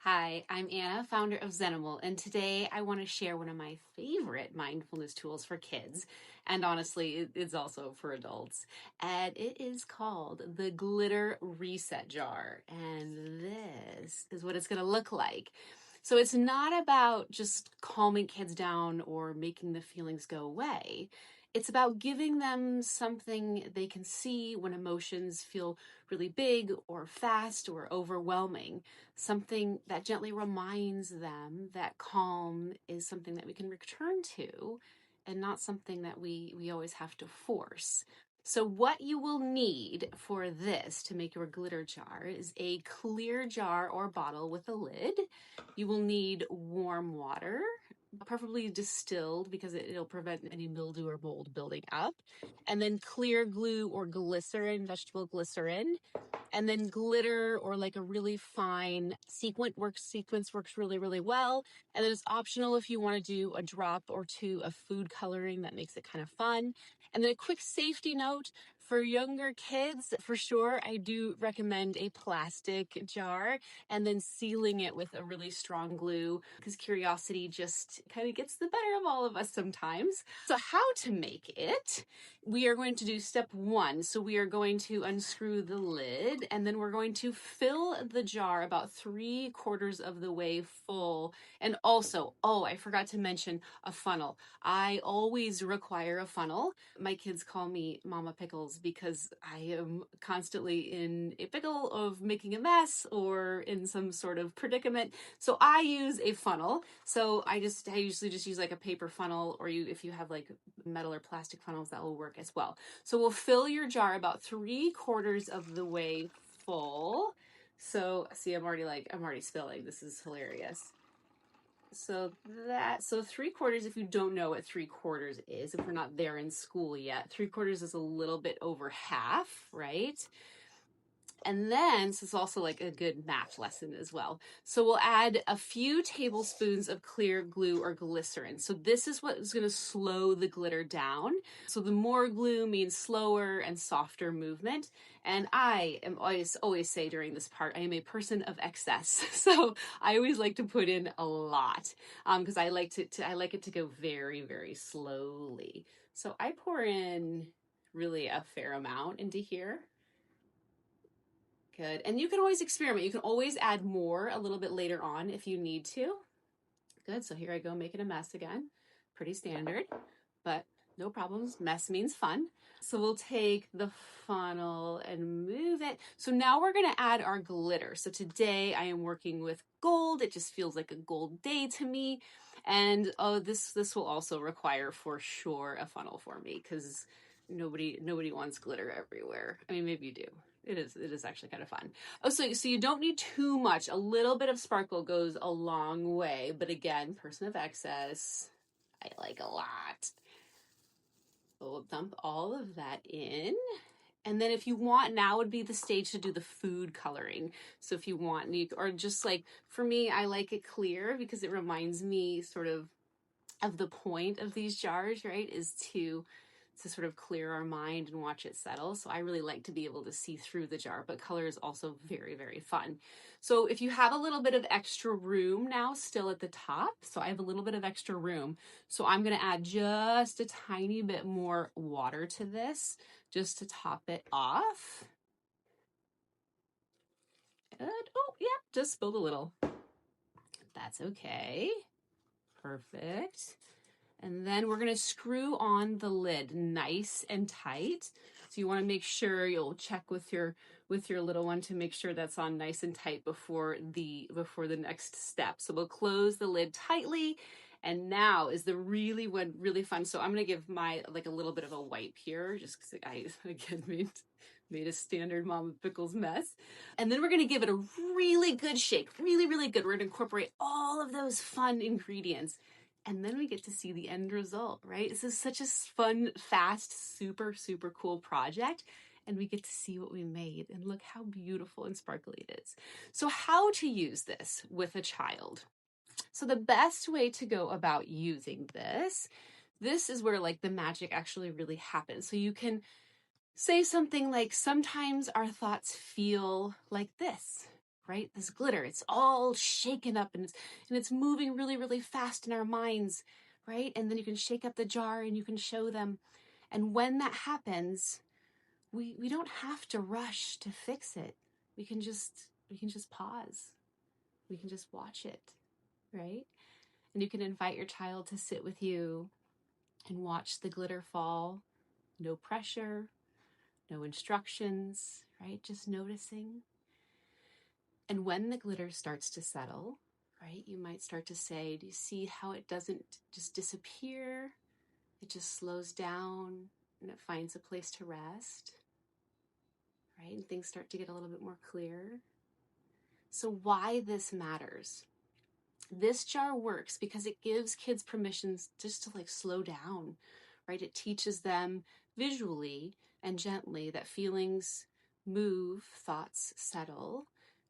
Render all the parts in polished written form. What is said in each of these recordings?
Hi, I'm Anna, founder of Zenimal, and today I want to share one of my favorite mindfulness tools for kids, and honestly, it's also for adults. And it is called the Glitter Reset Jar, and this is what it's going to look like. So it's not about just calming kids down or making the feelings go away. It's about giving them something they can see when emotions feel really big or fast or overwhelming, something that gently reminds them that calm is something that we can return to and not something that we always have to force. So what you will need for this to make your glitter jar is a clear jar or bottle with a lid. You will need warm water, preferably distilled because it'll prevent any mildew or mold building up. And then clear glue or glycerin, vegetable glycerin, and then glitter or like a really fine sequence works really well. And then it's optional if you want to do a drop or two of food coloring. That makes it kind of fun. And then a quick safety note for younger kids, for sure, I do recommend a plastic jar and then sealing it with a really strong glue because curiosity just kind of gets the better of all of us sometimes. So how to make it? We are going to do step one. So we are going to unscrew the lid and then we're going to fill the jar about 3/4 of the way full. And also, I forgot to mention a funnel. I always require a funnel. My kids call me Mama Pickles because I am constantly in a pickle of making a mess or in some sort of predicament. So I use a funnel. So I usually just use like a paper funnel, or if you have like metal or plastic funnels, that will work as well. So we'll fill your jar about 3/4 of the way full. So see, I'm already spilling. This is hilarious. So 3/4, if you don't know what 3/4 is, if we're not there in school yet, 3/4 is a little bit over half, right? And then, so it's also like a good math lesson as well. So we'll add a few tablespoons of clear glue or glycerin. So this is what is going to slow the glitter down. So the more glue means slower and softer movement. And I am always say during this part, I am a person of excess. So I always like to put in a lot because I like it to go very, very slowly. So I pour in really a fair amount into here. Good. And you can always experiment. You can always add more a little bit later on if you need to. Good. So here I go making a mess again. Pretty standard, but no problems. Mess means fun. So we'll take the funnel and move it. So now we're going to add our glitter. So today I am working with gold. It just feels like a gold day to me. And this will also require for sure a funnel for me because nobody wants glitter everywhere. I mean, maybe you do. It is actually kind of fun. Oh, so you don't need too much. A little bit of sparkle goes a long way. But again, person of excess, I like a lot. So we'll dump all of that in. And then if you want, now would be the stage to do the food coloring. So if you want, or just like, for me, I like it clear because it reminds me sort of the point of these jars, right, is to sort of clear our mind and watch it settle. So I really like to be able to see through the jar, but color is also very, very fun. So if you have a little bit of extra room now still at the top, so I have a little bit of extra room. So I'm going to add just a tiny bit more water to this just to top it off. Good. Oh, yeah, just spilled a little. That's okay. Perfect. And then we're going to screw on the lid nice and tight. So you want to make sure you'll check with your little one to make sure that's on nice and tight before the next step. So we'll close the lid tightly. And now is the really fun. So I'm going to give my like a little bit of a wipe here just because I again made a standard Mama Pickles mess. And then we're going to give it a really good shake. Really, really good. We're going to incorporate all of those fun ingredients. And then we get to see the end result, right? This is such a fun, fast, super, super cool project. And we get to see what we made. And look how beautiful and sparkly it is. So how to use this with a child? So the best way to go about using this is where like the magic actually really happens. So you can say something like, sometimes our thoughts feel like this, right? This glitter, it's all shaken up and it's moving really, really fast in our minds, right? And then you can shake up the jar and you can show them. And when that happens, we don't have to rush to fix it. We can just pause. We can just watch it, right? And you can invite your child to sit with you and watch the glitter fall. No pressure, no instructions, right? Just noticing. And when the glitter starts to settle, right, you might start to say, do you see how it doesn't just disappear? It just slows down and it finds a place to rest, right? And things start to get a little bit more clear. So why this matters? This jar works because it gives kids permissions just to slow down, right? It teaches them visually and gently that feelings move, thoughts settle,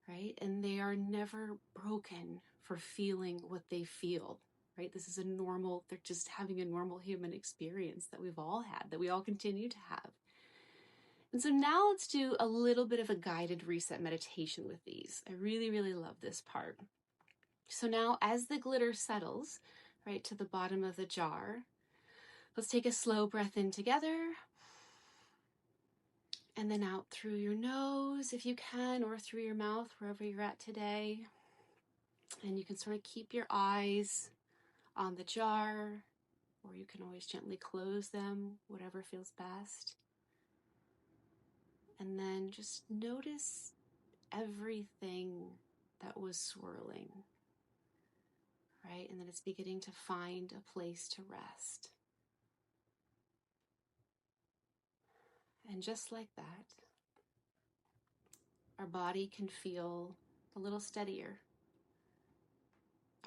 right? And they are never broken for feeling what they feel, right? This is they're just having a normal human experience that we've all had, that we all continue to have. And so now let's do a little bit of a guided reset meditation with these. I really, really love this part. So now as the glitter settles, right, to the bottom of the jar, let's take a slow breath in together and then out through your nose if you can, or through your mouth, wherever you're at today. And you can sort of keep your eyes on the jar, or you can always gently close them, whatever feels best. And then just notice everything that was swirling, right? And then it's beginning to find a place to rest. And just like that, our body can feel a little steadier.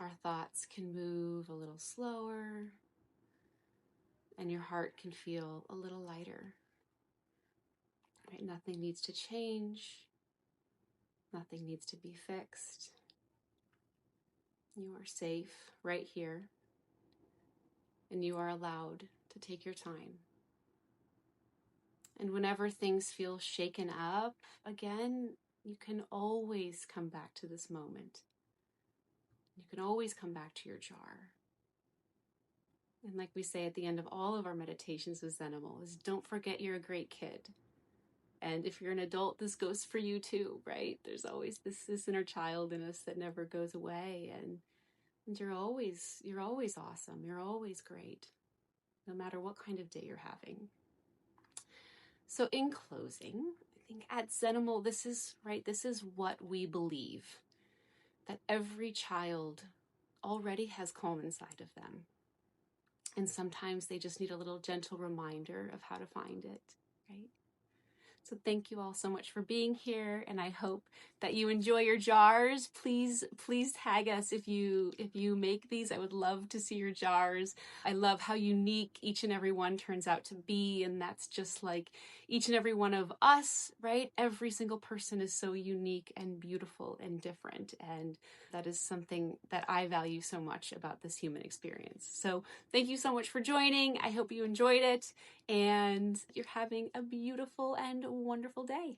Our thoughts can move a little slower, and your heart can feel a little lighter. Right? Nothing needs to change. Nothing needs to be fixed. You are safe right here, and you are allowed to take your time. And whenever things feel shaken up again, you can always come back to this moment. You can always come back to your jar. And like we say at the end of all of our meditations with Zenimal, is don't forget you're a great kid. And if you're an adult, this goes for you too, right? There's always this inner child in us that never goes away. And you're always awesome. You're always great, no matter what kind of day you're having. So in closing, I think at Zenimal, this is what we believe, that every child already has calm inside of them. And sometimes they just need a little gentle reminder of how to find it, right? So thank you all so much for being here, and I hope that you enjoy your jars. Please tag us if you make these. I would love to see your jars. I love how unique each and every one turns out to be, and that's just like each and every one of us, right? Every single person is so unique and beautiful and different, and that is something that I value so much about this human experience. So thank you so much for joining. I hope you enjoyed it, and you're having a beautiful and wonderful day.